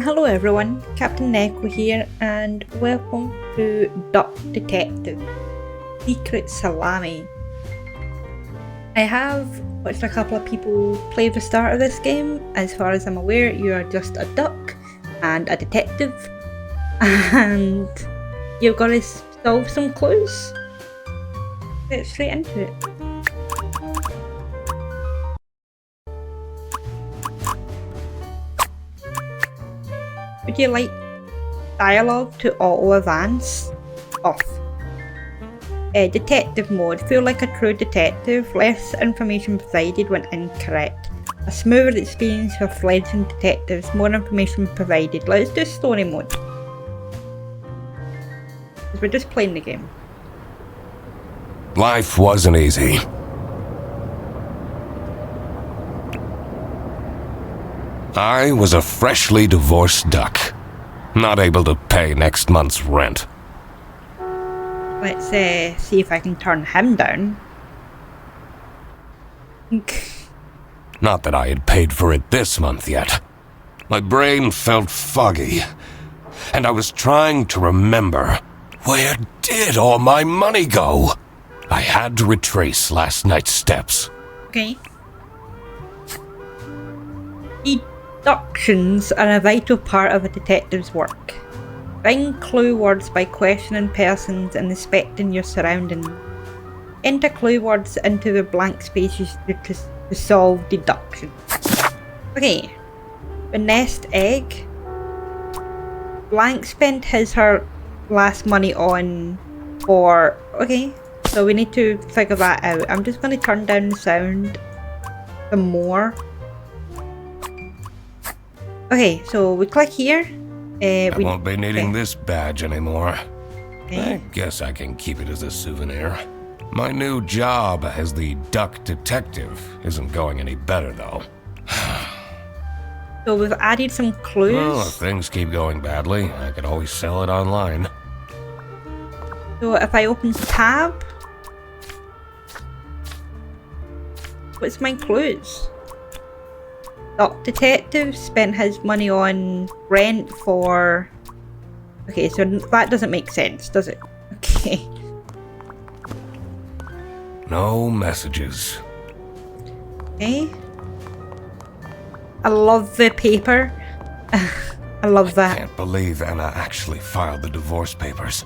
Hello everyone, Captain Neko here and welcome to Duck-Tive, Secret Salami. I have watched a couple of people play the start of this game. As far as I'm aware, you are just a duck and a detective and you've got to solve some clues. Get straight into it. Would you like dialogue to auto-advance? Off. Detective mode. Feel like a true detective. Less information provided when incorrect. A smoother experience for fledgling detectives. More information provided. Let's do story mode. Because we're just playing the game. Life wasn't easy. I was a freshly divorced duck, not able to pay next month's rent. Let's see if I can turn him down. Not that I had paid for it this month yet. My brain felt foggy, and I was trying to remember, where did all my money go? I had to retrace last night's steps. Okay. Deductions are a vital part of a detective's work. Find clue words by questioning persons and inspecting your surroundings. Enter clue words into the blank spaces to solve deduction. Okay. The nest egg. Blank spent her last money on for... Okay, so we need to figure that out. I'm just going to turn down the sound some more. Okay, so we click here. I won't be needing this badge anymore. I guess I can keep it as a souvenir. My new job as the duck detective isn't going any better, though. So we've added some clues. Well, if things keep going badly, I could always sell it online. So if I open tab, what's my clues? Duck detective spent his money on rent for... Okay, so that doesn't make sense, does it? Okay. No messages. Okay. I love the paper. I love that. I can't believe Anna actually filed the divorce papers.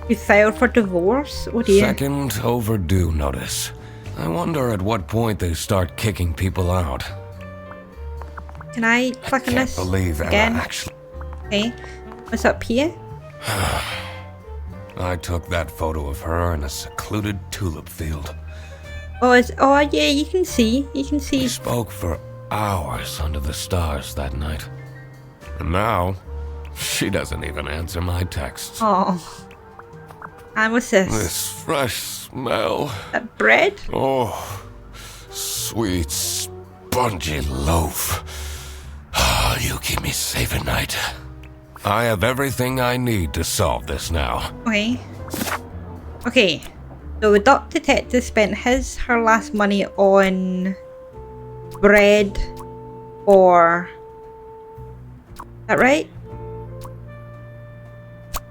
You filed for divorce? Oh dear. Second overdue notice. I wonder at what point they start kicking people out. Can I click on this I can't believe again? Anna actually... Okay. What's up here? I took that photo of her in a secluded tulip field. Oh, yeah, you can see. You can see. We spoke for hours under the stars that night. And now, she doesn't even answer my texts. Oh. And what's this? This fresh smell. That bread? Oh, sweet, spongy loaf. Oh, you keep me safe at night. I have everything I need to solve this now. Okay. Okay. So the duck detective spent her last money on bread for... Is that right?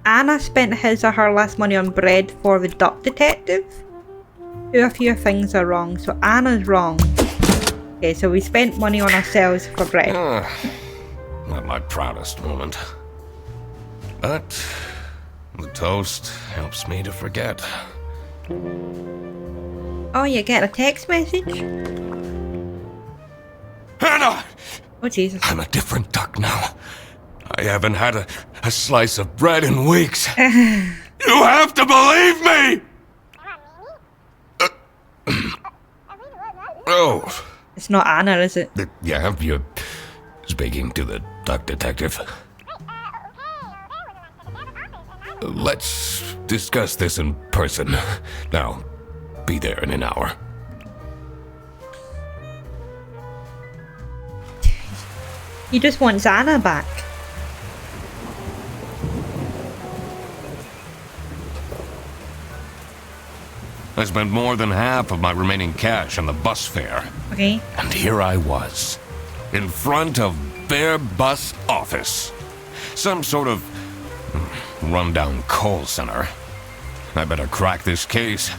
Anna spent his or her last money on bread for the duck detective? A few things are wrong, so Anna's wrong. Okay, so we spent money on ourselves for bread. Not my proudest moment. But the toast helps me to forget. Oh, you get a text message? Anna! Oh, Jesus. I'm a different duck now. I haven't had a slice of bread in weeks. You have to believe me! Oh. It's not Anna, is it? Yeah, you're speaking to the duck detective. Let's discuss this in person. Now, be there in an hour. He just wants Anna back. I spent more than half of my remaining cash on the bus fare. Okay. And here I was, in front of BearBus office. Some sort of rundown call center. I better crack this case,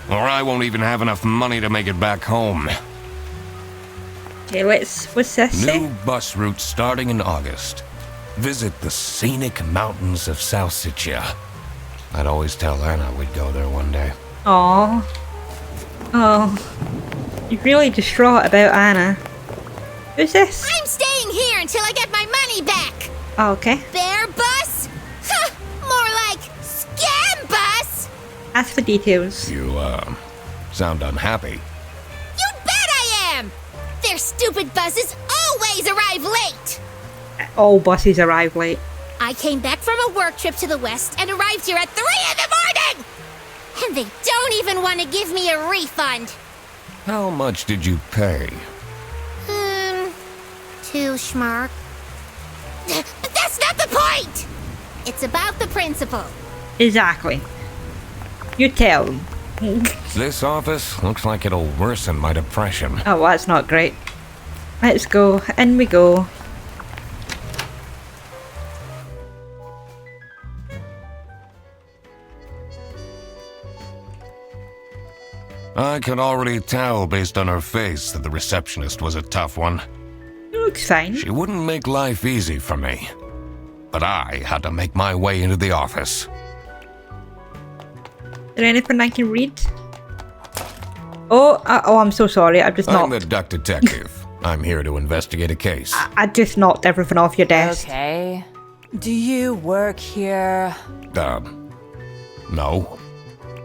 or I won't even have enough money to make it back home. Okay, what's this say? New bus route starting in August. Visit the scenic mountains of South Sicily. I'd always tell Anna we'd go there one day. Aww. Oh. You're really distraught about Anna. Who's this? I'm staying here until I get my money back. Oh, okay. BearBus? Huh, more like scam bus. Ask for details. You, sound unhappy. You bet I am. Their stupid buses always arrive late. All buses arrive late. I came back from a work trip to the west and arrived here at 3 in the morning. And they don't even want to give me a refund. How much did you pay? 2 schmark. But that's not the point! It's about the principle. Exactly. You tell them. This office looks like it'll worsen my depression. Oh, well, that's not great. Let's go. In we go. I could already tell based on her face that the receptionist was a tough one. It looks fine. She wouldn't make life easy for me. But I had to make my way into the office. Is there anything I can read? Oh, I'm so sorry. I just I'm knocked. the duck detective. I'm here to investigate a case. I just knocked everything off your desk. Okay. Do you work here? No.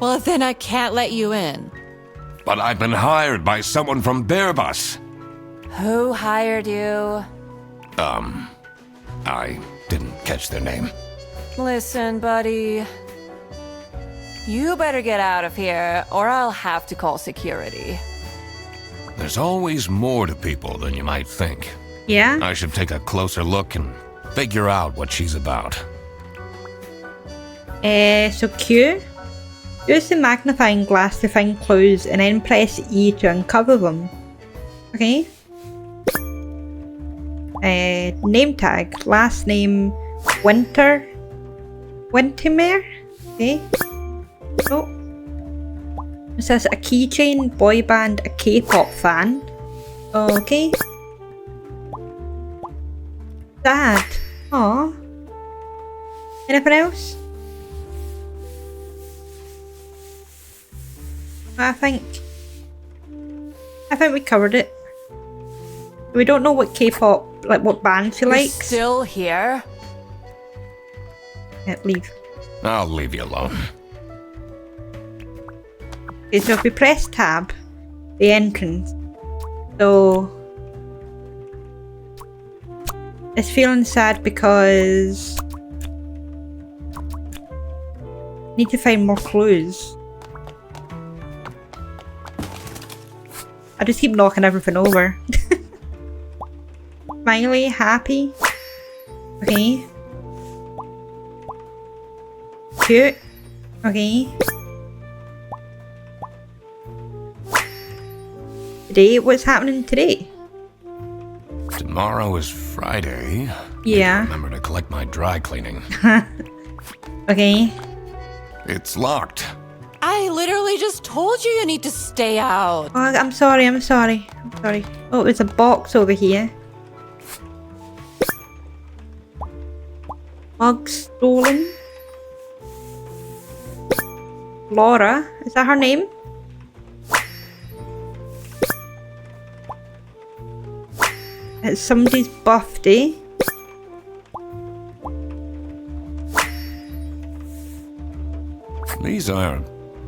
Well, then I can't let you in. But I've been hired by someone from BearBus. Who hired you? I didn't catch their name. Listen, buddy. You better get out of here, or I'll have to call security. There's always more to people than you might think. Yeah? I should take a closer look and figure out what she's about. So Q? Use the magnifying glass to find clues and then press E to uncover them. Okay. Name tag. Last name Wintermere? Okay. Oh. It says a keychain, boy band, a K-pop fan. Okay. Sad. Aw. Anything else? I think we covered it. We don't know what K-pop, like what band she You're likes. still here? Yeah, leave. I'll leave you alone. Okay, so if we press tab, the entrance. So it's feeling sad because need to find more clues. I just keep knocking everything over. Smiley, happy. Okay. Cute. Okay. Today, what's happening today? Tomorrow is Friday. Yeah. Remember to collect my dry cleaning. Okay. It's locked. I literally just told you need to stay out. Oh, I'm sorry. Oh, there's a box over here. Mug stolen. Laura, is that her name? It's somebody's birthday. These are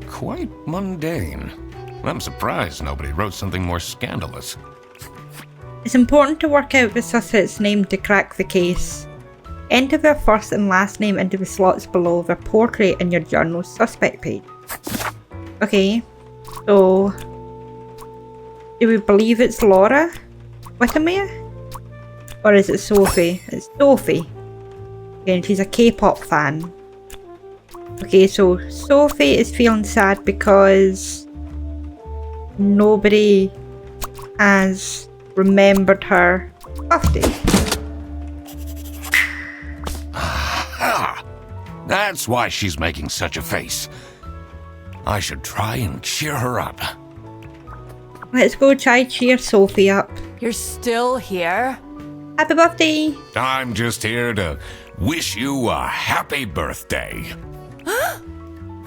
quite mundane. I'm surprised nobody wrote something more scandalous. It's important to work out the suspect's name to crack the case. Enter their first and last name into the slots below their portrait in your journal's suspect page. Okay, so do we believe it's Laura Whittemere? Or is it Sophie? It's Sophie. Okay, and she's a K-pop fan. Okay, so Sophie is feeling sad because nobody has remembered her birthday. That's why she's making such a face. I should try and cheer her up. Let's go try cheer Sophie up. You're still here? Happy birthday! I'm just here to wish you a happy birthday.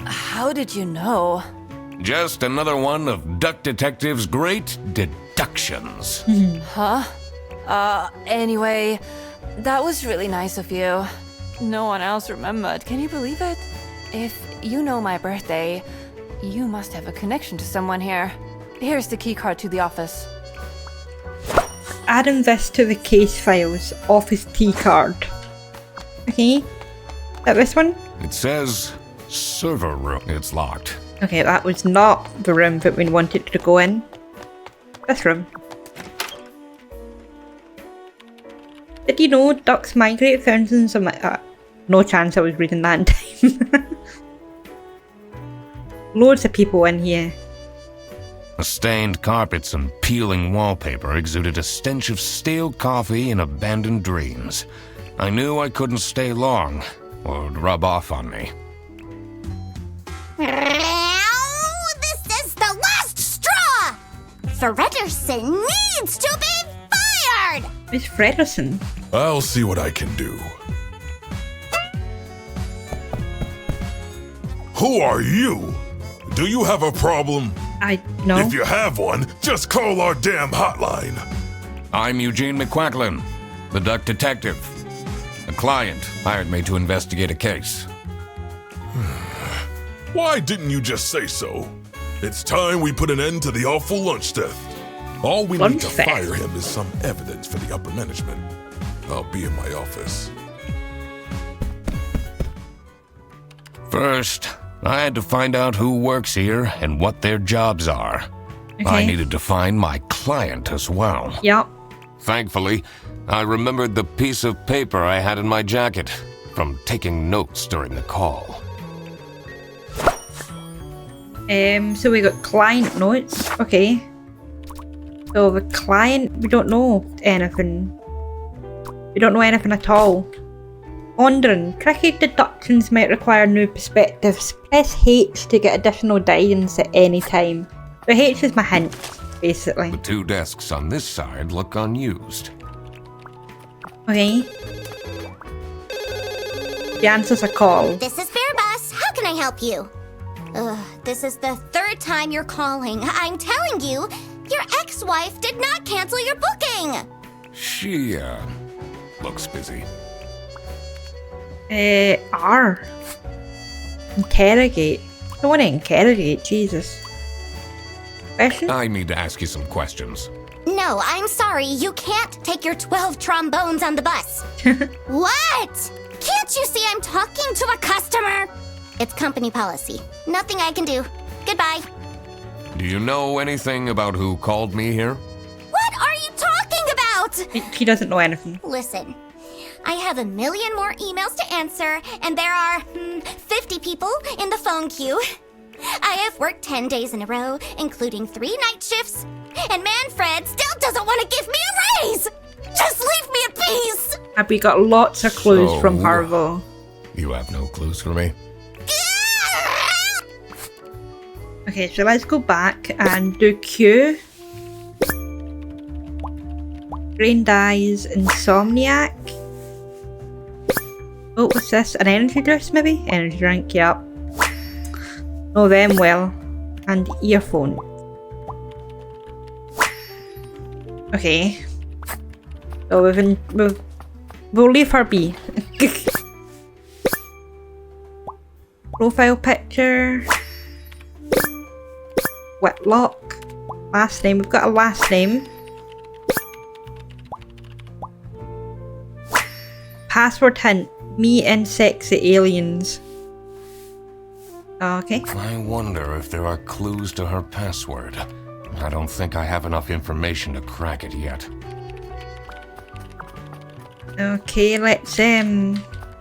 How did you know? Just another one of Duck Detective's great deductions. Huh? Anyway, that was really nice of you. No one else remembered. Can you believe it? If you know my birthday, you must have a connection to someone here. Here's the keycard to the office. Adding this to the case files. Office key card. Okay. Is that this one? It says server room. It's locked. Okay, that was not the room that we wanted to go in. This room. Did you know ducks migrate thousands of no chance I was reading that in time. Loads of people in here. The stained carpets and peeling wallpaper exuded a stench of stale coffee and abandoned dreams. I knew I couldn't stay long, or it'd rub off on me. This is the last straw! Fredersen needs to be fired! Miss Fredersen? I'll see what I can do. Who are you? Do you have a problem? No. If you have one, just call our damn hotline. I'm Eugene McQuacklin, the Duck Detective. A client hired me to investigate a case. Why didn't you just say so? It's time we put an end to the awful lunch theft. All we need to fire him is some evidence for the upper management. I'll be in my office. First, I had to find out who works here and what their jobs are. Okay. I needed to find my client as well. Yup. Thankfully, I remembered the piece of paper I had in my jacket from taking notes during the call. So we got client notes. Okay. So the client, we don't know anything. We don't know anything at all. Pondering. Tricky deductions might require new perspectives. Press H to get additional guidance at any time. So H is my hint, basically. The two desks on this side look unused. Okay. The answer's a call. This is BearBus. How can I help you? This is the third time you're calling. I'm telling you, your ex-wife did not cancel your booking. She, looks busy. R. Interrogate. I don't want to interrogate, Jesus. Question? I need to ask you some questions. No, I'm sorry. You can't take your 12 trombones on the bus. What? Can't you see I'm talking to a customer? It's company policy. Nothing I can do. Goodbye. Do you know anything about who called me here? What are you talking about? He doesn't know anything. Listen, I have a million more emails to answer, and there are 50 people in the phone queue. I have worked 10 days in a row, including 3 night shifts, and Manfred still doesn't want to give me a raise! Just leave me in peace! Have we got lots of clues So, from her, though? You have no clues for me? Okay, so let's go back and do Q. Brain dies, insomniac. Oh, what's this? An energy juice, maybe? Energy drink, yep. Know them well. And earphone. Okay. So we'll leave her be. Profile picture. Whitlock. Last name. We've got a last name. Password hint. Me and sexy aliens. Okay. I wonder if there are clues to her password. I don't think I have enough information to crack it yet. Okay, let's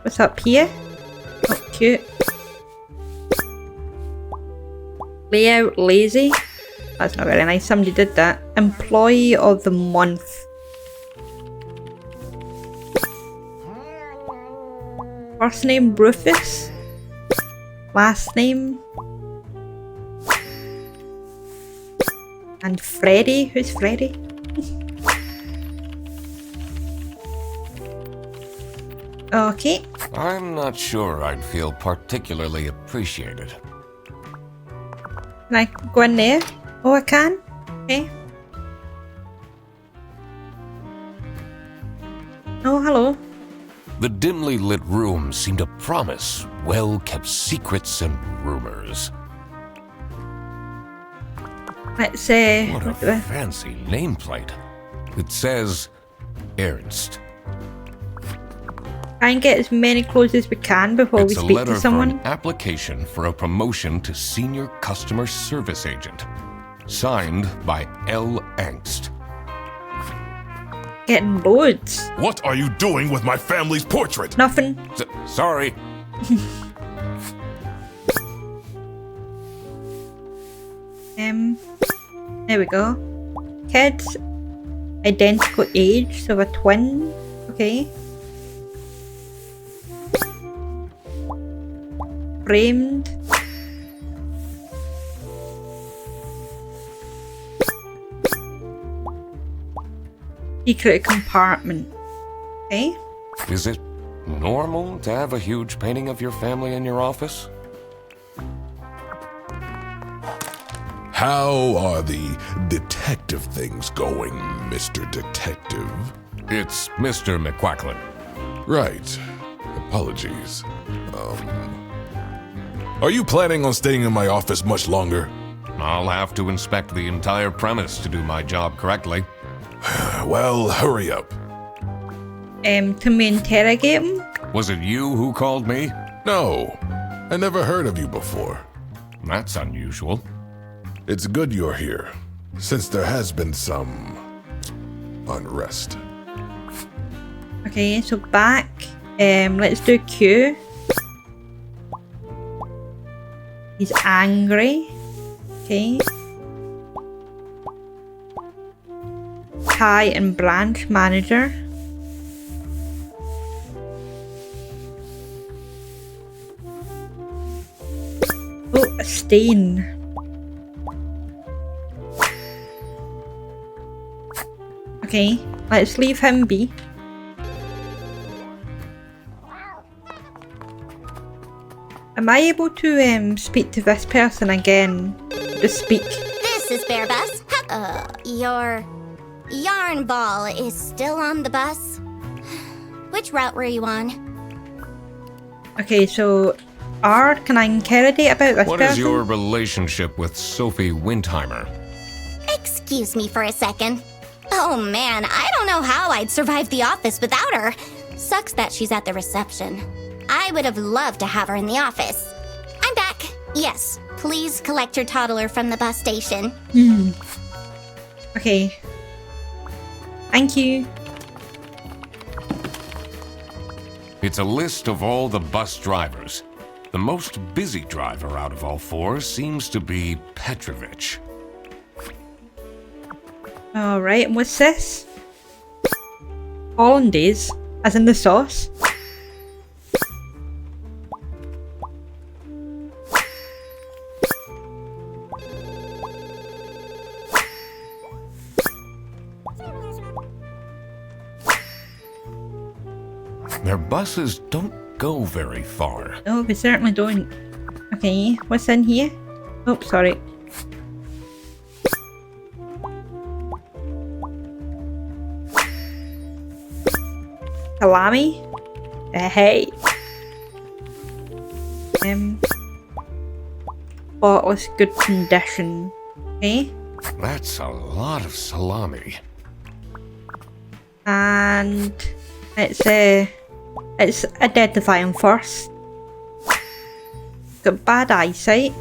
what's up here? Oh, cute. Layout lazy. That's not very nice. Somebody did that. Employee of the month. First name Rufus. Last name. And Freddy. Who's Freddy? Okay. I'm not sure I'd feel particularly appreciated. Can I go in there? Oh, I can? Okay. Oh, hello. The dimly lit room seemed to promise well-kept secrets and rumors. Let's What a fancy nameplate. It says Ernst. try and get as many clues as we can before It's we a speak letter to someone. for an application for a promotion to senior customer service agent. Signed by L. Angst. Getting loads. What are you doing with my family's portrait? Nothing. Sorry. There we go. Kids, identical age, so a twin. Okay. Framed. Secret compartment. Okay. Is it normal to have a huge painting of your family in your office? How are the detective things going, Mr. Detective? It's Mr. McQuacklin. Right. Apologies. Are you planning on staying in my office much longer? I'll have to inspect the entire premise to do my job correctly. Well, hurry up. Can we interrogate him? Was it you who called me? No, I never heard of you before. That's unusual. It's good you're here, since there has been some unrest. Okay, so back. Let's do Q. He's angry. Okay. Kai and branch manager. Oh, a stain. Okay, let's leave him be. Am I able to speak to this person again? Just speak. This is BearBus. Your yarn ball is still on the bus. Which route were you on? Okay, so R, can I interrogate about this What person? is your relationship with Sophie Windheimer? Excuse me for a second. Oh man, I don't know how I'd survive the office without her. Sucks that she's at the reception. I would have loved to have her in the office. I'm back. Yes, please collect your toddler from the bus station. Okay. Thank you. It's a list of all the bus drivers. The most busy driver out of all four seems to be Petrovich. Alright, and what's this? Hollandaise, as in the sauce. Their buses don't go very far. No, we certainly don't. Okay, what's in here? Oh, sorry. Salami? Hey. Spotless good condition. Okay. That's a lot of salami. And it's identifying first. Got bad eyesight.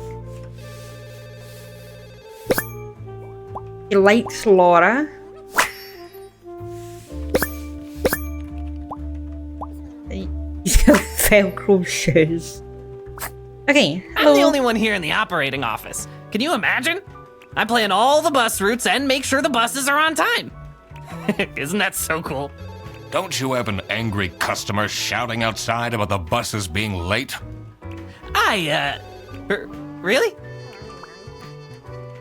He likes Laura. He's got Velcro shoes. Okay, hello. I'm the only one here in the operating office. Can you imagine? I plan all the bus routes and make sure the buses are on time. Isn't that so cool? Don't you have an angry customer shouting outside about the buses being late? Really?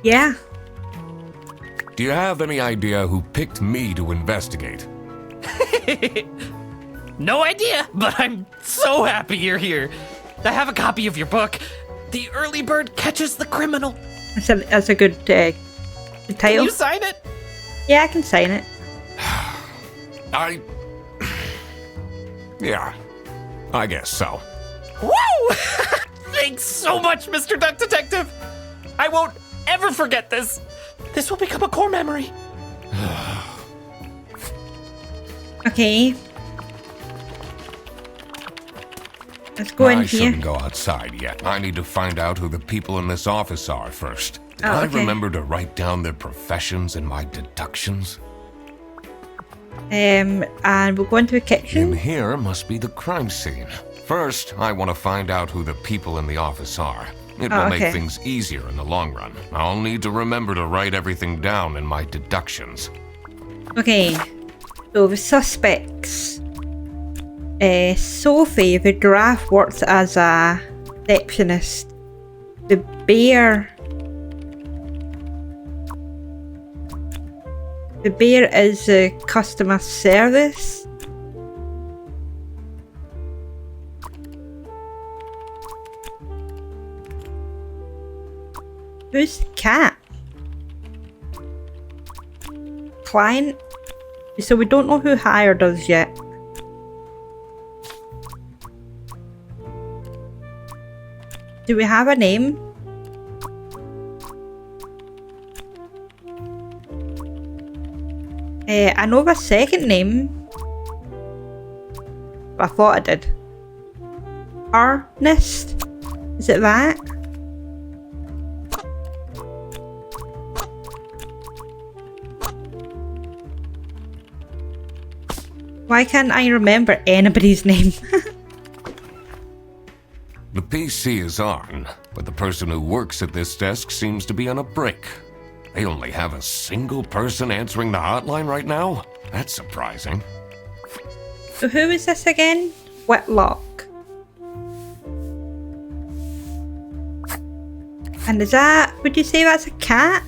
Yeah. Do you have any idea who picked me to investigate? No idea, but I'm so happy you're here. I have a copy of your book. The Early Bird Catches the Criminal. That's a good title. Can you sign it? Yeah, I can sign it. Yeah, I guess so. Woo! Thanks so much, Mr. Duck Detective. I won't ever forget this. This will become a core memory. Okay. Let's go in I here. shouldn't go outside yet. I need to find out who the people in this office are first. Did Oh, I okay. remember to write down their professions in my deductions? And we'll go into the In kitchen. here must be the crime scene. First, I want to find out who the people in the office are. It will okay. make things easier in the long run. I'll need to remember to write everything down in my deductions. Okay. So the suspects. Sophie, the giraffe, works as a receptionist. The bear. The bear is customer service. Who's the cat? Client? So we don't know who hired us yet. Do we have a name? I know the second name. I thought I did. Ernest? Is it that? Why can't I remember anybody's name? The PC is on, but the person who works at this desk seems to be on a break. They only have a single person answering the hotline right now? That's surprising. So who is this again? Whitlock. And is that, would you say that's a cat?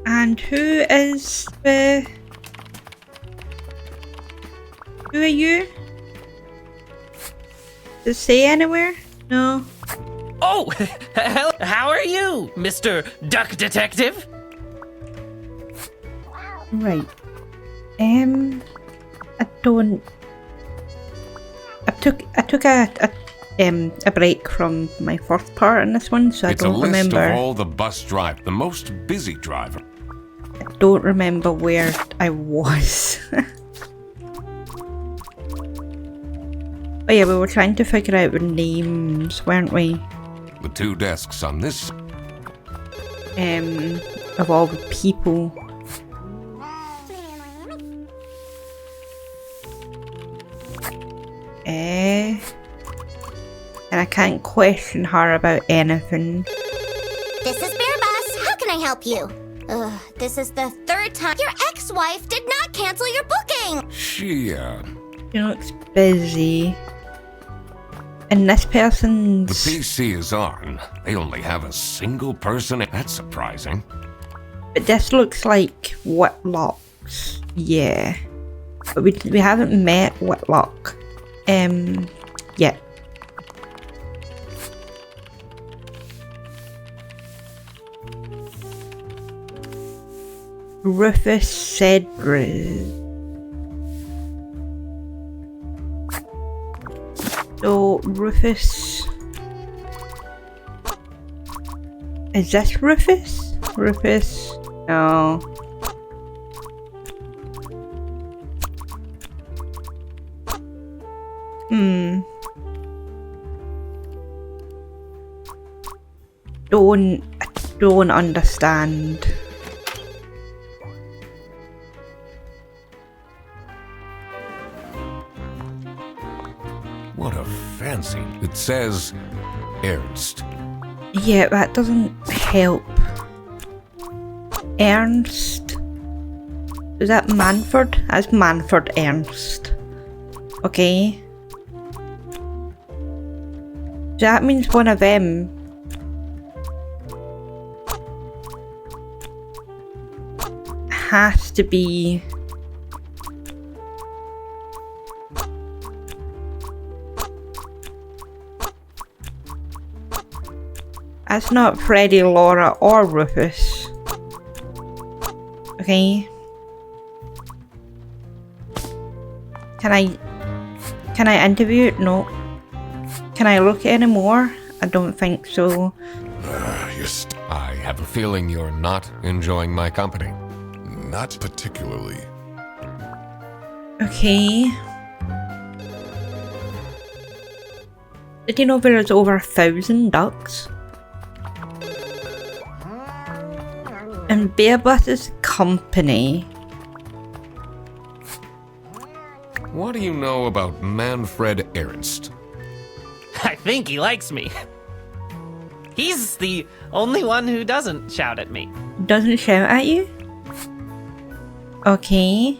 And who is the... Who are you? Does it say anywhere? No. Oh, how are you, Mr. Duck Detective? Right. I don't... I took a break from my first part in this one, so It's I don't a list remember. of all the bus drive, the most busy driver. I don't remember where I was. Oh yeah, we were trying to figure out the names, weren't we? The two desks on this. Of all the people. And I can't question her about anything. This is BearBus. How can I help you? This is the third time your ex-wife did not cancel your booking. She looks busy. And this The person's... PC is on. They only have a single person. That's surprising. But this looks like Whitlock's. Yeah. But we haven't met Whitlock. Yet. Rufus Cedric. So, Rufus... Is this Rufus? Rufus? No. I don't understand. What a fancy. It says Ernst. Yeah, that doesn't help. Ernst. Is that Manfred? That's Manfred Ernst. Okay. So that means one of them has to be that's not Freddy, Laura, or Rufus. Okay. Can I interview it? No. Can I look at any more? I don't think so. I have a feeling you're not enjoying my company. Not particularly. Okay. Did you know there's over 1,000 ducks? And BearBus's company. What do you know about Manfred Ernst? I think he likes me. He's the only one who doesn't shout at me. Doesn't shout at you? Okay.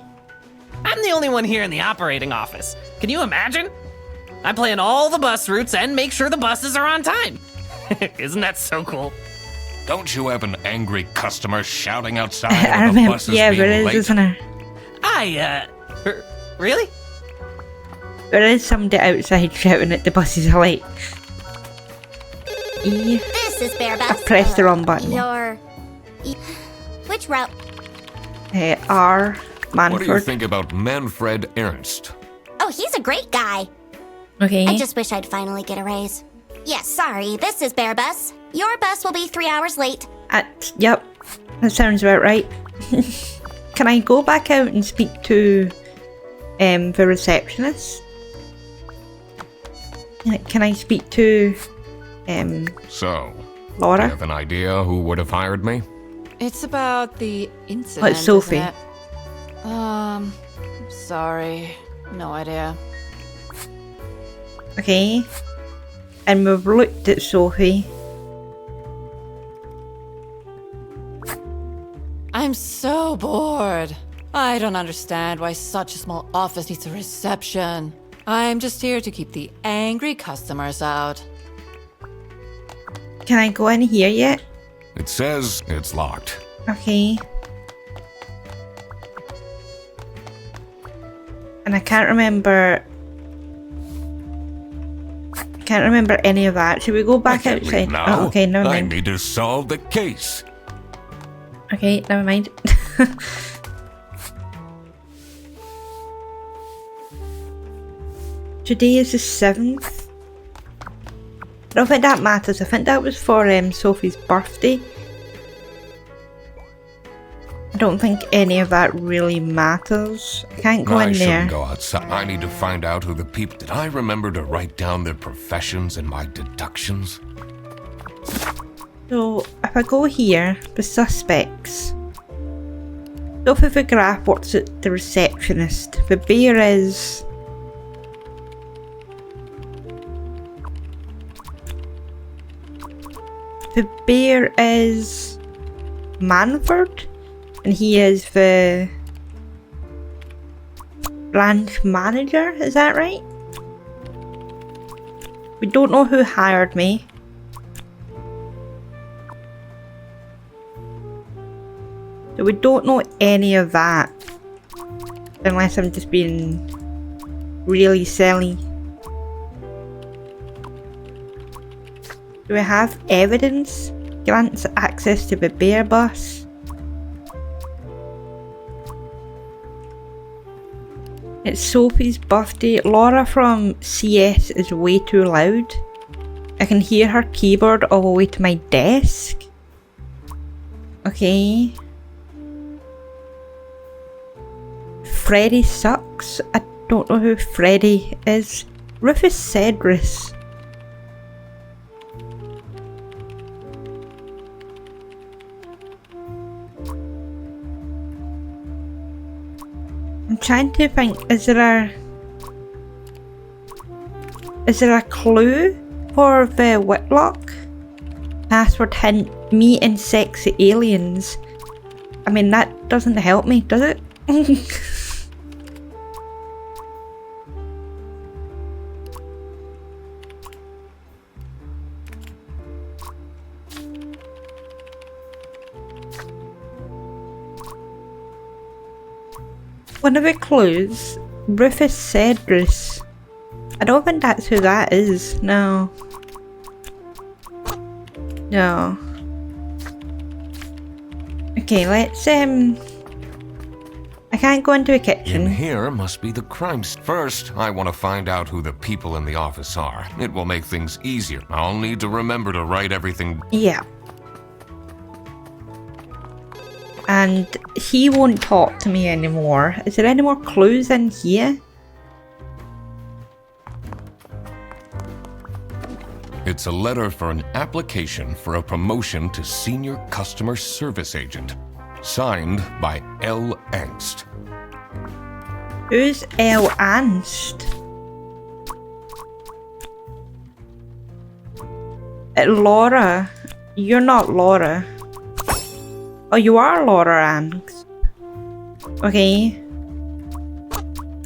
I'm the only one here in the operating office. Can you imagine? I plan all the bus routes and make sure the buses are on time. Isn't that so cool? Don't you have an angry customer shouting outside I when the remember. bus is Yeah, being there is, late? isn't there? Really? There is somebody outside shouting at the buses are late. E. This is BearBus. I pressed the wrong button. Which route? R. What do you Manfred. think about Manfred Ernst? Oh, he's a great guy. Okay. I just wish I'd finally get a raise. Yes, sorry, this is BearBus. Your bus will be 3 hours late. Yep. That sounds about right. Can I go back out and speak to the receptionist? Can I speak to So, Laura? you have an idea who would have hired me? It's about the incident. It's Sophie. Isn't it? Sorry. No idea. Okay. And we've looked at Sophie. I'm so bored. I don't understand why such a small office needs a reception. I'm just here to keep the angry customers out. Can I go in here yet? It says it's locked. Okay. And I can't remember any of that. Should we go I back can't outside? leave now. Oh, okay, never I mind. need to solve the case. Okay, never mind. Today is the 7th. I don't think that matters. I think that was for Sophie's birthday. I don't think any of that really matters. I can't go I in there. shouldn't go outside. I need to find out who the people... Did I remember to write down their professions and my deductions? So, if I go here, the suspects. Sophie the Graph works at the receptionist. The bear is... The bear is... Manfred? And he is the... branch manager, is that right? We don't know who hired me. So we don't know any of that. Unless I'm just being really silly. Do we have evidence? Grants access to the BearBus. It's Sophie's birthday. Laura from CS is way too loud. I can hear her keyboard all the way to my desk. Okay. Freddy sucks. I don't know who Freddy is. Rufus Cedrus. I'm trying to think, is there a... Is there a clue for the Whitlock? Password hint, meet and sexy aliens. I mean, that doesn't help me, does it? One of the clues, Rufus Cedrus. I don't think that's who that is, no. No. Okay, let's, I can't go into a kitchen. In here must be the crime. First, I want to find out who the people in the office are. It will make things easier. I'll need to remember to write everything. Yeah. And he won't talk to me anymore. Is there any more clues in here? It's a letter for an application for a promotion to Senior Customer Service Agent. Signed by L. Angst. Who's L. Angst? Laura. You're not Laura. Oh, you are Laura Angst. Okay.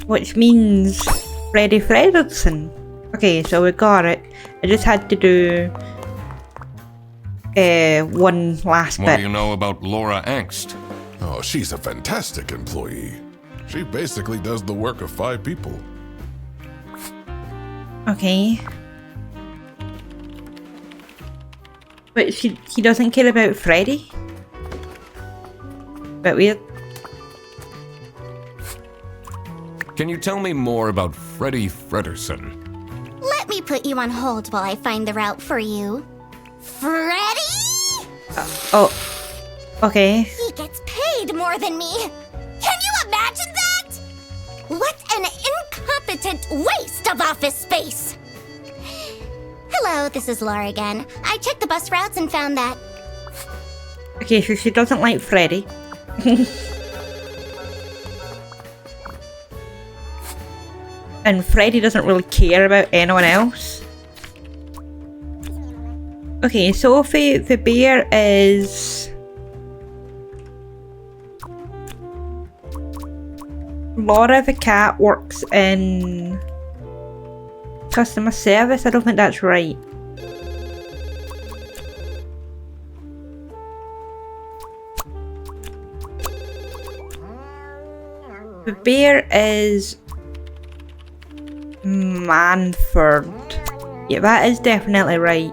Which means Freddie Fredrickson. Okay, so we got it. I just had to do one last bit. What do you know about Laura Angst? Oh, she's a fantastic employee. She basically does the work of 5 people. Okay. But he doesn't care about Freddy? Bit weird. Can you tell me more about Freddie Frederson? Let me put you on hold while I find the route for you. Freddy? Oh. Okay. He gets paid more than me. Can you imagine that? What an incompetent waste of office space. Hello, this is Laura again. I checked the bus routes and found that. Okay, so she doesn't like Freddy. And Freddy doesn't really care about anyone else. Okay, Sophie the bear is... Laura the cat works in... customer service? I don't think that's right. The bear is Manford. Yeah, that is definitely right.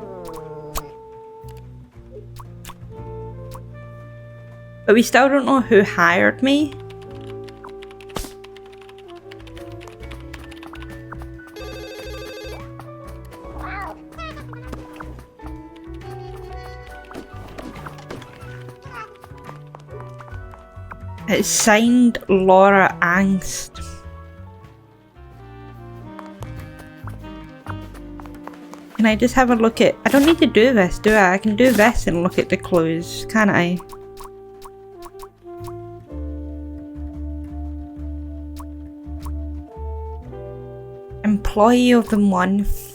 But we still don't know who hired me. It's signed Laura Angst. Can I just have a look at... I don't need to do this, do I? I can do this and look at the clues, can't I? Employee of the month.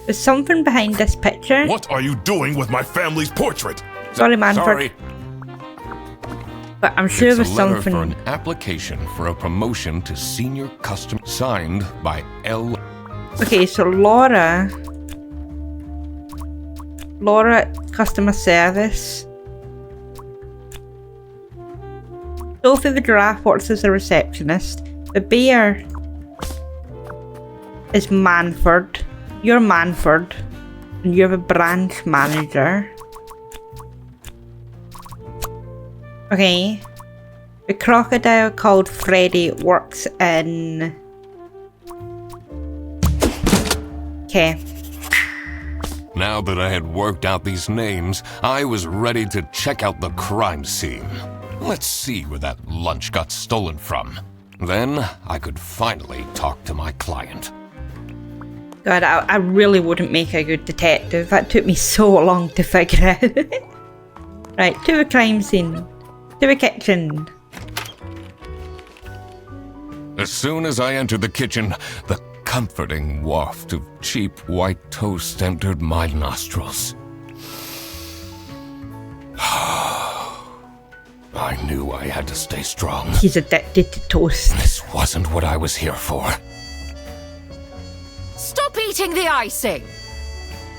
There's something behind this picture. What are you doing with my family's portrait? Sorry, Manford. Sorry. But I'm sure there's It's a letter something. for an application for a promotion to Senior Customer... Signed by L. Okay, so Laura, customer service. Sophie the giraffe works as a receptionist. The bear is Manford. You're Manford, and you're the branch manager. Okay. The crocodile called Freddy works in... Okay. Now that I had worked out these names, I was ready to check out the crime scene. Let's see where that lunch got stolen from. Then I could finally talk to my client. God, I really wouldn't make a good detective. That took me so long to figure out. Right, to a crime scene. To a kitchen. As soon as I entered the kitchen, the comforting waft of cheap white toast entered my nostrils. I knew I had to stay strong. He's addicted to toast. This wasn't what I was here for. Stop eating the icing!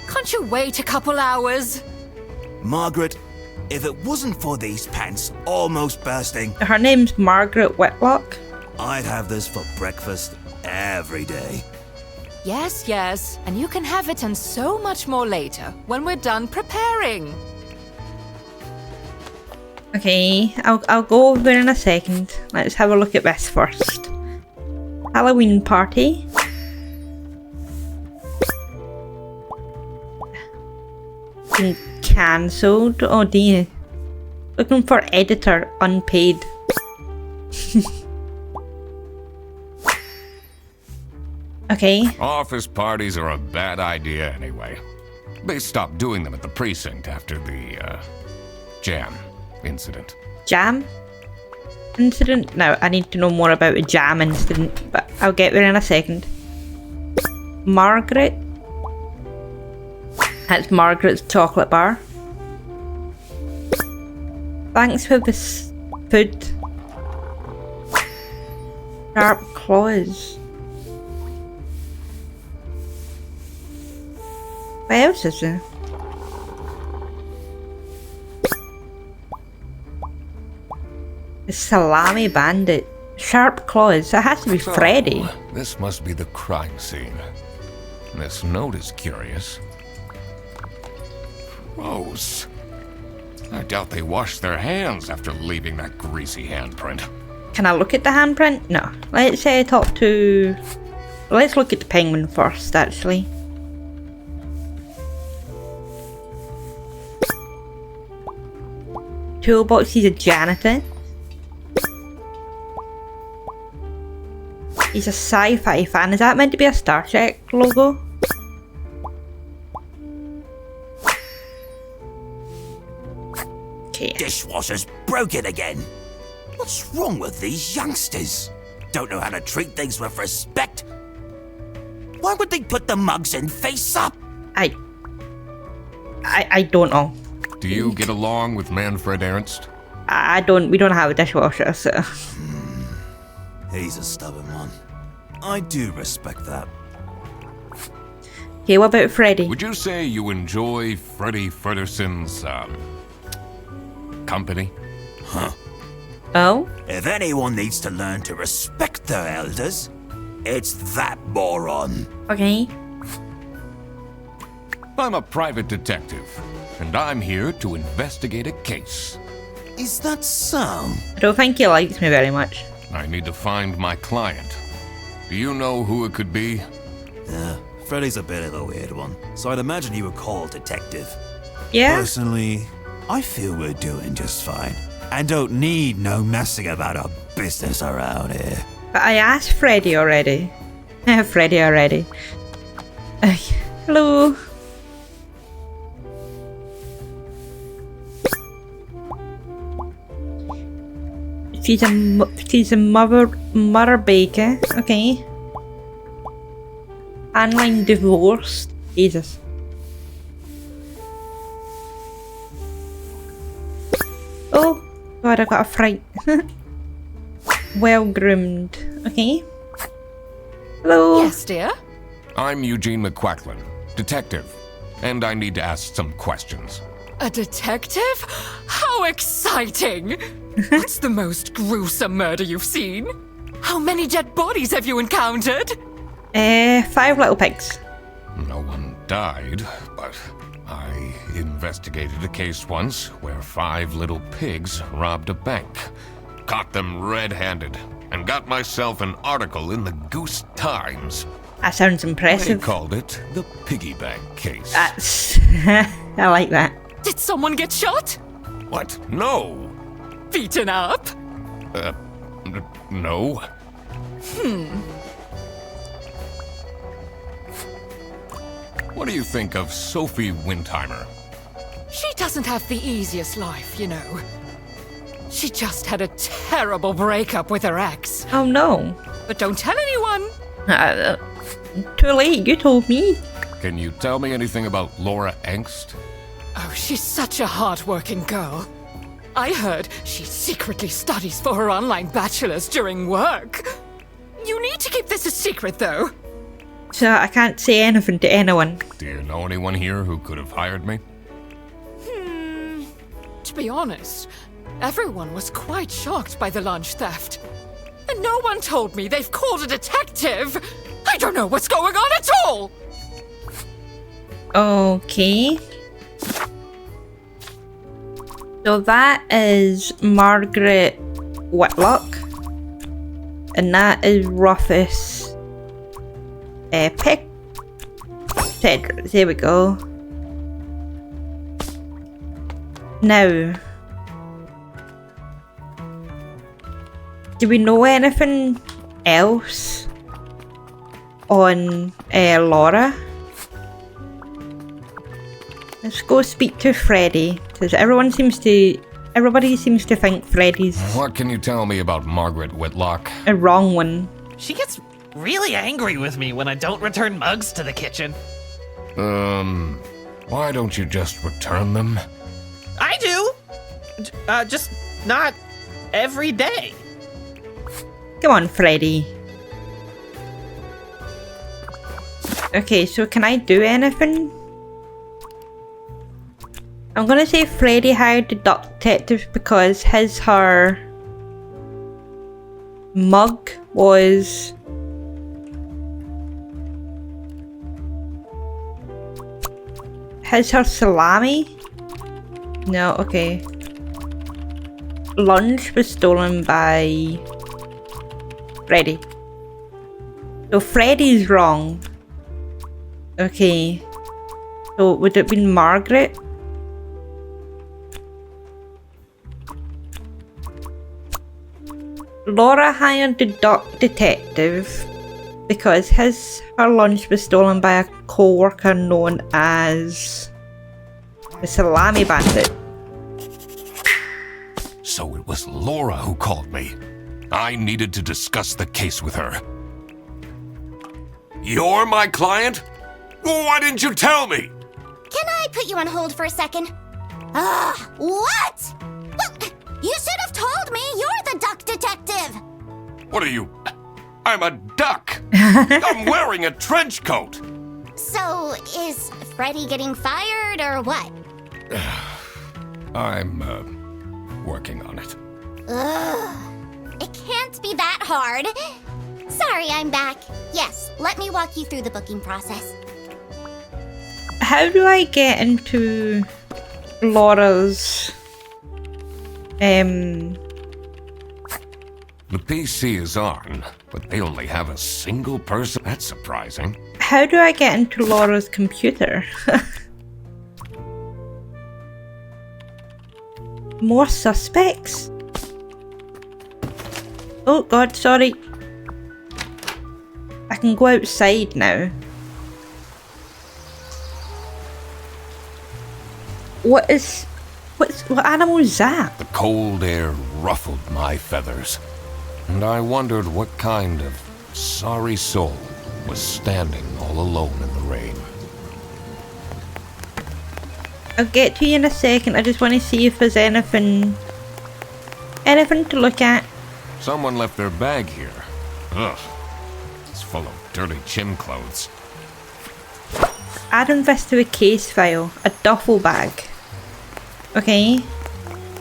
Can't you wait a couple hours? Margaret, if it wasn't for these pants almost bursting, Her name's Margaret Whitlock. I'd have this for breakfast every day. Yes, yes, and you can have it and so much more later, when we're done preparing. Okay, I'll go over in a second. Let's have a look at this first. Halloween party. Been cancelled. Oh dear. Looking for editor, unpaid. Okay. Office parties are a bad idea anyway. They stopped doing them at the precinct after the, jam incident. Jam incident? No, I need to know more about a jam incident, but I'll get there in a second. Margaret. That's Margaret's chocolate bar. Thanks for this food. Sharp claws. What else is there? The Salami bandit. Sharp claws. That has to be Freddy. So, this must be the crime scene. This note is curious. Gross. I doubt they washed their hands after leaving that greasy handprint. Can I look at the handprint? No. Let's talk to... Let's look at the penguin first, actually. Toolbox, he's a janitor. He's a sci-fi fan. Is that meant to be a Star Trek logo? Okay. Dishwasher's broken again. What's wrong with these youngsters? Don't know how to treat things with respect? Why would they put the mugs in face up? I don't know. Do you get along with Manfred Ernst? We don't have a dishwasher, so... He's a stubborn one. I do respect that. Okay, what about Freddy? Would you say you enjoy Freddy Fredderson's, company? Huh? Oh? If anyone needs to learn to respect their elders, it's that moron. Okay. I'm a private detective, and I'm here to investigate a case. Is that so? I don't think he likes me very much. I need to find my client. Do you know who it could be? Yeah, Freddy's a bit of a weird one, so I'd imagine you would call detective. Yeah? Personally, I feel we're doing just fine, and don't need no messing about our business around here. But I asked Freddy already. Freddy already. Hello. She's a mother baker. Okay. Online divorced. Jesus. Oh God, I got a fright. Well groomed. Okay. Hello. Yes, dear? I'm Eugene McQuacklin, detective, and I need to ask some questions. A detective? How exciting! What's the most gruesome murder you've seen? How many dead bodies have you encountered? 5 little pigs. No one died, but I investigated a case once where 5 little pigs robbed a bank, caught them red-handed, and got myself an article in the Goose Times. That sounds They impressive. called it the piggy bank case. That's... I like that. Did someone get shot? What? No! Beaten up? No. What do you think of Sophie Windheimer? She doesn't have the easiest life, you know. She just had a terrible breakup with her ex. Oh no. But don't tell anyone. Too late, you told me. Can you tell me anything about Laura Angst? Oh, she's such a hard-working girl. I heard she secretly studies for her online bachelor's during work. You need to keep this a secret, though. So I can't say anything to anyone. Do you know anyone here who could have hired me? To be honest, everyone was quite shocked by the lunch theft. And no one told me they've called a detective. I don't know what's going on at all. Okay. So that is Margaret Whitlock. And that is Rufus Peck. There we go. Now, do we know anything else on Laura? Let's go speak to Freddy, because everybody seems to think Freddy's What can you tell me about Margaret Whitlock? a wrong one. She gets really angry with me when I don't return mugs to the kitchen. Why don't you just return them? I do! Just not every day. Come on, Freddy. Okay, so can I do anything? I'm gonna say Freddy hired the de-duck-tive because her mug was her salami? No, okay. Lunch was stolen by Freddy. So Freddy's wrong. Okay. So would it be Margaret? Laura hired the de-duck-tive because her lunch was stolen by a co-worker known as the Salami Bandit. So it was Laura who called me. I needed to discuss the case with her. You're my client? Why didn't you tell me? Can I put you on hold for a second? What? Well, you should have told me you're the duck detective. What are you? I'm a duck. I'm wearing a trench coat. So, is Freddy getting fired or what? I'm working on it. It can't be that hard. Sorry, I'm back. Yes, let me walk you through the booking process. How do I get into Laura's The PC is on, but they only have a single person. That's surprising. How do I get into Laura's computer? More suspects? Oh god, sorry. I can go outside now. What animal is that? The cold air ruffled my feathers, and I wondered what kind of sorry soul was standing all alone in the rain. I'll get to you in a second. I just want to see if there's anything to look at. Someone left their bag here. Ugh. It's full of dirty gym clothes. Add this to a case file. A duffel bag. Okay.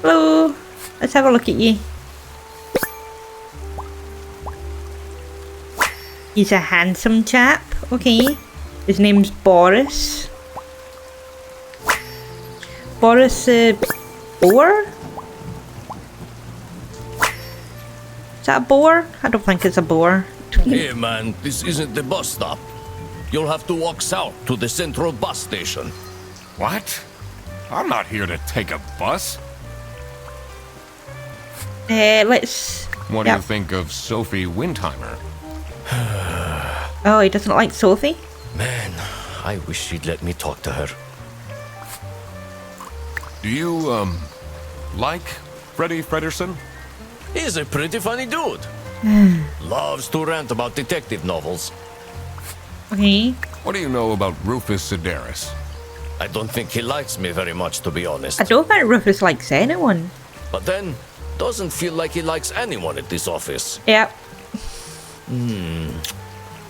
Hello. Let's have a look at you. He's a handsome chap. Okay. His name's Boris. Boris, boar? Is that a boar? I don't think it's a boar. Hey man, this isn't the bus stop. You'll have to walk south to the central bus station. What? I'm not here to take a bus. Let's... What do you think of Sophie Windheimer? Oh, he doesn't like Sophie? Man, I wish she'd let me talk to her. Do you, like Freddy Frederson? He's a pretty funny dude. Loves to rant about detective novels. Okay. What do you know about Rufus Sedaris? I don't think he likes me very much, to be honest. I don't think Rufus likes anyone. But then, doesn't feel like he likes anyone at this office. Yep.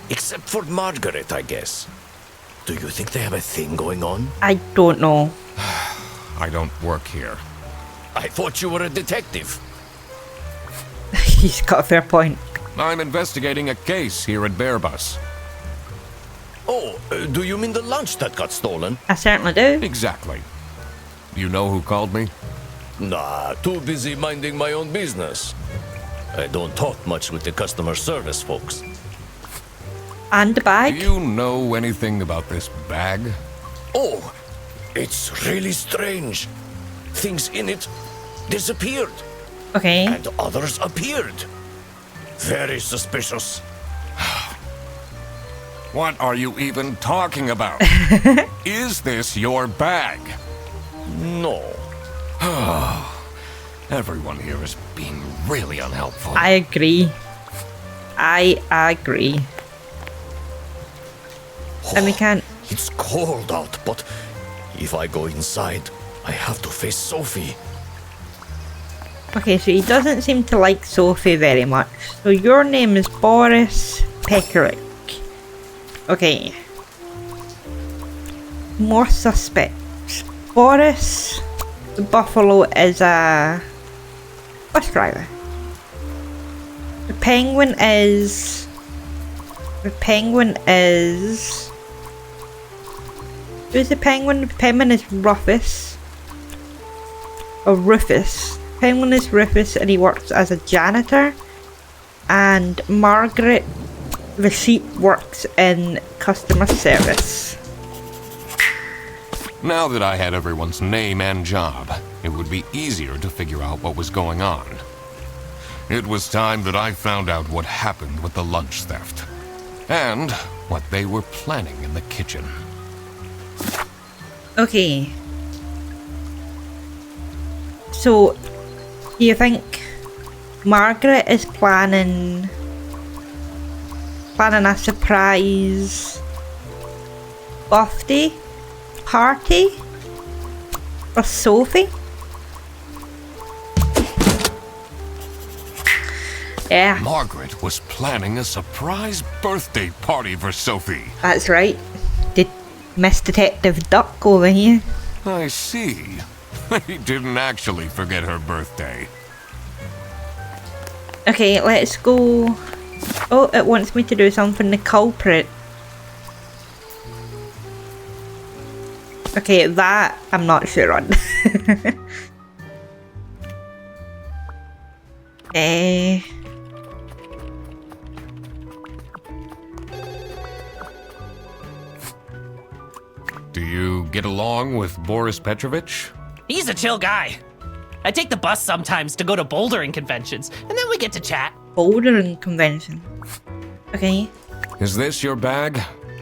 Except for Margaret, I guess. Do you think they have a thing going on? I don't know. I don't work here. I thought you were a detective. He's got a fair point. I'm investigating a case here at BearBus. Oh, do you mean the lunch that got stolen? I certainly do. Exactly. You know who called me? Nah, too busy minding my own business. I don't talk much with the customer service folks. And the Do bag. you know anything about this bag? Oh, it's really strange. Things in it disappeared, Okay. and others appeared. Very suspicious. What are you even talking about? Is this your bag? No. Everyone here is being really unhelpful. I agree. I agree. And we can't. It's cold out, but if I go inside, I have to face Sophie. Okay, so he doesn't seem to like Sophie very much. So your name is Boris Peckerick. Okay. More suspects. Boris the Buffalo is a bus driver. The Penguin is... Who's the Penguin? The Penguin is Rufus. Or Rufus. Penguin is Rufus and he works as a janitor. And Margaret, the sheep, works in customer service. Now that I had everyone's name and job, it would be easier to figure out what was going on. It was time that I found out what happened with the lunch theft. And what they were planning in the kitchen. Okay. So, do you think Margaret is planning a surprise birthday party for Sophie? Yeah, Margaret was planning a surprise birthday party for Sophie. that's right. Did Miss Detective Duck over here? I see. He didn't actually forget her birthday. Okay, let's go. Oh, it wants me to do something. The culprit. Okay, that I'm not sure on. Do you get along with Boris Petrovich? He's a chill guy. I take the bus sometimes to go to bouldering conventions, and then we get to chat. Bouldering convention. Okay. Is this your bag?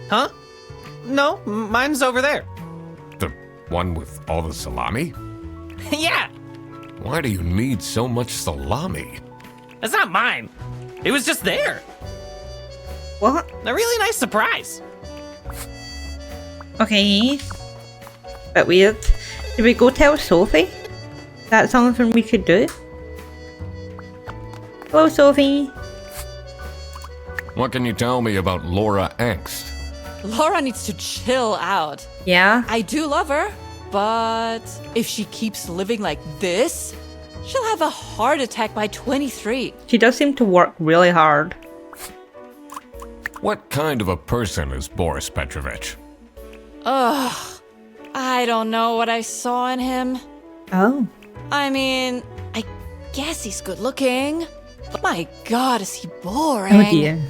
Huh? No, mine's over there. The one with all the salami? Yeah, Why do you need so much salami? that's not mine. It was just there. What? A really nice surprise. Okay. Bit weird. Did we go tell Sophie? That's something we could do. Hello, Sophie. What can you tell me about Laura Angst? Laura needs to chill out. Yeah? I do love her, but if she keeps living like this, she'll have a heart attack by 23. She does seem to work really hard. What kind of a person is Boris Petrovich? Ugh, I don't know what I saw in him. Oh. I mean, I guess he's good looking, but my god, is he boring. Oh dear.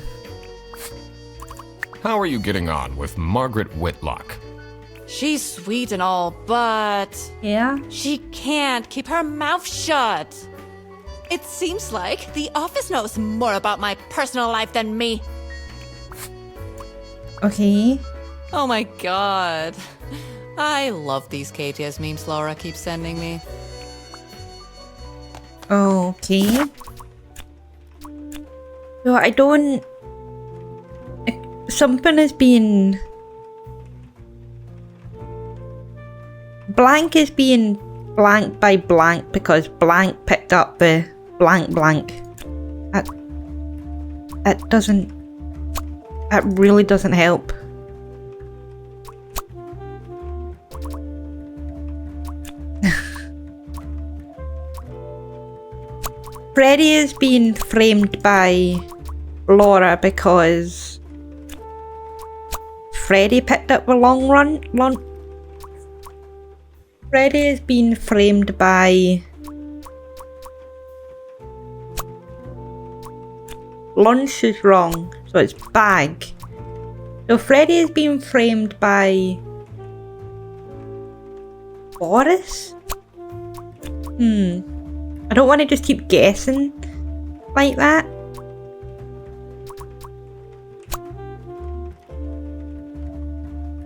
How are you getting on with Margaret Whitlock? She's sweet and all, but Yeah? she can't keep her mouth shut. It seems like the office knows more about my personal life than me. Okay. Oh my god. I love these KTS memes Laura keeps sending me. Okay. So I don't... Something is being... Blank is being blanked by blank because blank picked up the blank blank. It doesn't... It really doesn't help. Freddy is being framed by Laura because Freddy picked up the long run. Freddy is being framed by lunch is wrong, so it's bag. So Freddy is being framed by Boris? I don't want to just keep guessing like that.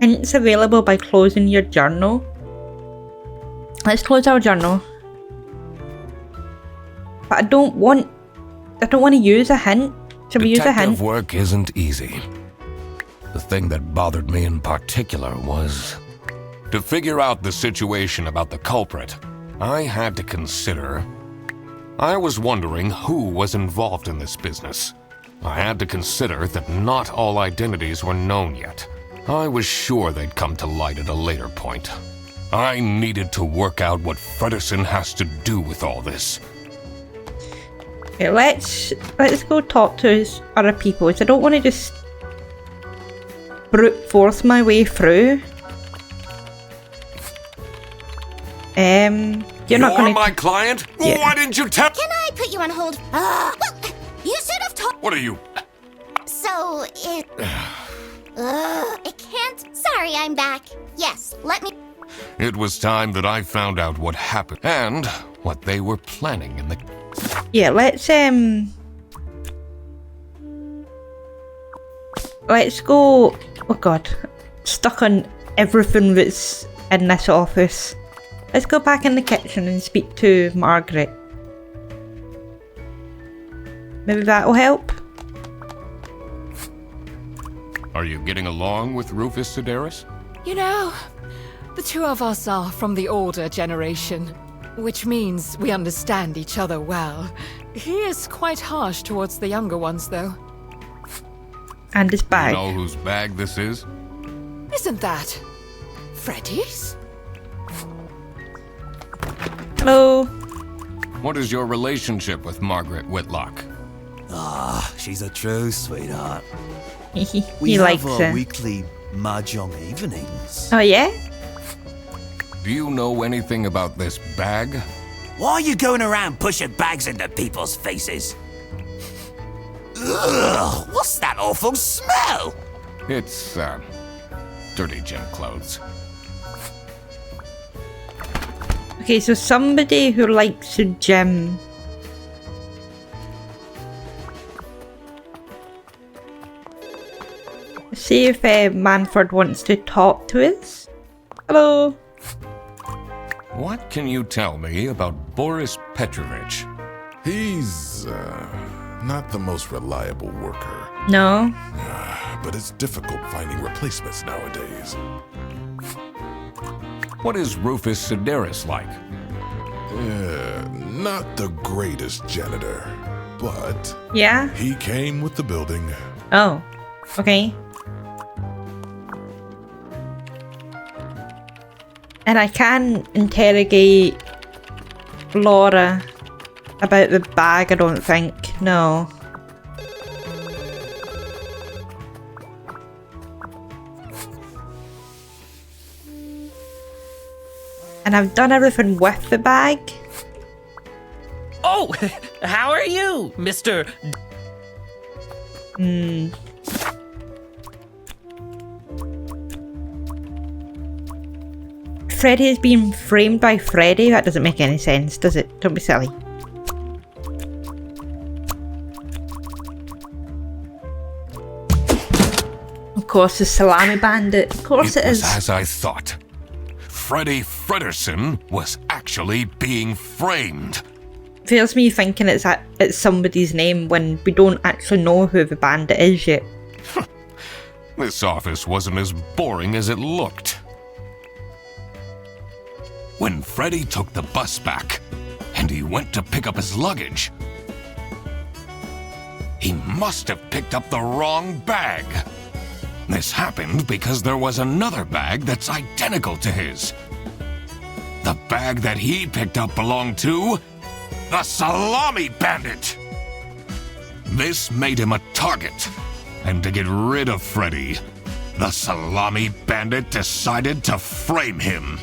Hints available by closing your journal. Let's close our journal. But I don't want to use a hint. Should we use a hint? Detective work isn't easy. The thing that bothered me in particular was to figure out the situation about the culprit. I had to consider. I was wondering who was involved in this business. I had to consider that not all identities were known yet. I was sure they'd come to light at a later point. I needed to work out what Fredersen has to do with all this. Okay, let's go talk to his other people. I don't want to just brute force my way through. You're not going to... my client? Yeah. Why didn't you tell... Can I put you on hold? Well, you should have told... What are you... So, it... it can't... Sorry, I'm back. Yes, let me... It was time that I found out what happened and what they were planning in the... Yeah, let's go... Oh god. Stuck on everything that's in this office. Let's go back in the kitchen and speak to Margaret. Maybe that'll help? Are you getting along with Rufus Sedaris? You know, the two of us are from the older generation, which means we understand each other well. He is quite harsh towards the younger ones, though. And his bag. You know whose bag this is? Isn't that Freddy's? Hello. What is your relationship with Margaret Whitlock? She's a true sweetheart. He likes have her. our weekly mahjong evenings. Oh yeah? Do you know anything about this bag? Why are you going around pushing bags into people's faces? Ugh, what's that awful smell? It's, dirty gym clothes. Okay, so somebody who likes to gym. See if Manford wants to talk to us. Hello. What can you tell me about Boris Petrovich? He's, not the most reliable worker. No. But it's difficult finding replacements nowadays. What is Rufus Sedaris like? Not the greatest janitor, but Yeah? he came with the building. Oh. Okay. And I can interrogate Laura about the bag, I don't think. No. And I've done everything with the bag. Oh, how are you, Mr. Freddy is being framed by Freddy? That doesn't make any sense, does it? Don't be silly. Of course, the Salami Bandit. Of course it was is. as I thought. Freddy Fredderson was actually being framed. Feels me thinking it's somebody's name when we don't actually know who the bandit is yet. This office wasn't as boring as it looked. When Freddy took the bus back, and he went to pick up his luggage, he must have picked up the wrong bag. This happened because there was another bag that's identical to his. The bag that he picked up belonged to the Salami Bandit. This made him a target, and to get rid of Freddy, the Salami Bandit decided to frame him.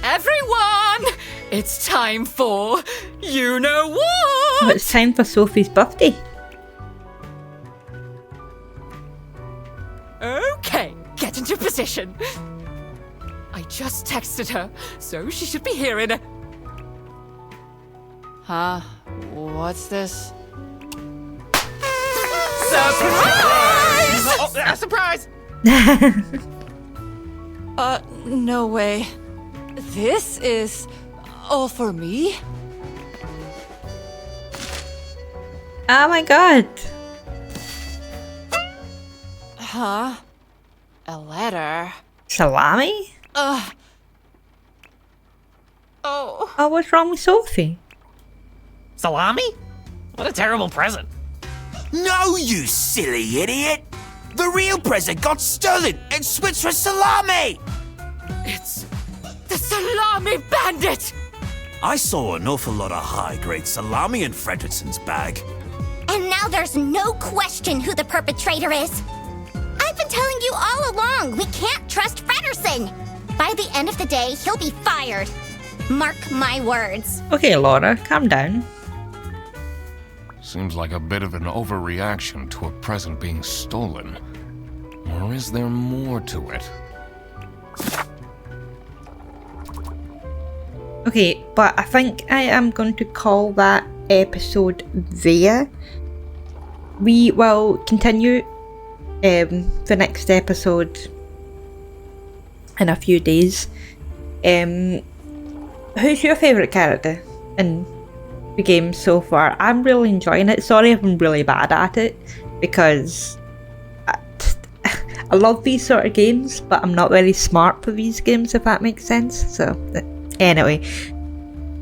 Everyone! It's time for you know what? Oh, it's time for Sophie's birthday. Okay, get into position. I just texted her, so she should be here in a... Huh? What's this? Surprise! Oh, surprise! No way. This is all for me? Oh my god. Huh? A letter? Salami? Oh. Oh, what's wrong with Sophie? Salami? What a terrible present. No, you silly idiot! The real present got stolen and switched for Salami! It's the Salami Bandit! I saw an awful lot of high-grade salami in Fredrickson's bag. And now there's no question who the perpetrator is. I've been telling you all along, we can't trust Fredderson. By the end of the day, he'll be fired. Mark my words. Okay, Laura, calm down. Seems like a bit of an overreaction to a present being stolen. Or is there more to it? Okay, but I think I am going to call that episode there. We will continue the next episode in a few days. Who's your favourite character in the game so far? I'm really enjoying it. Sorry if I'm really bad at it, because I love these sort of games, but I'm not very smart for these games, if that makes sense. So anyway,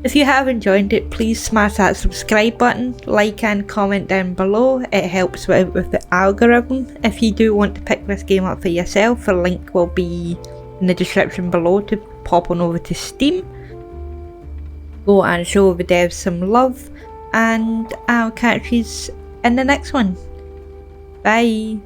if you have enjoyed it, please smash that subscribe button, like and comment down below. It helps with the algorithm. If you do want to pick this game up for yourself, the link will be in the description below to pop on over to Steam. Go and show the devs some love, and I'll catch you in the next one. Bye.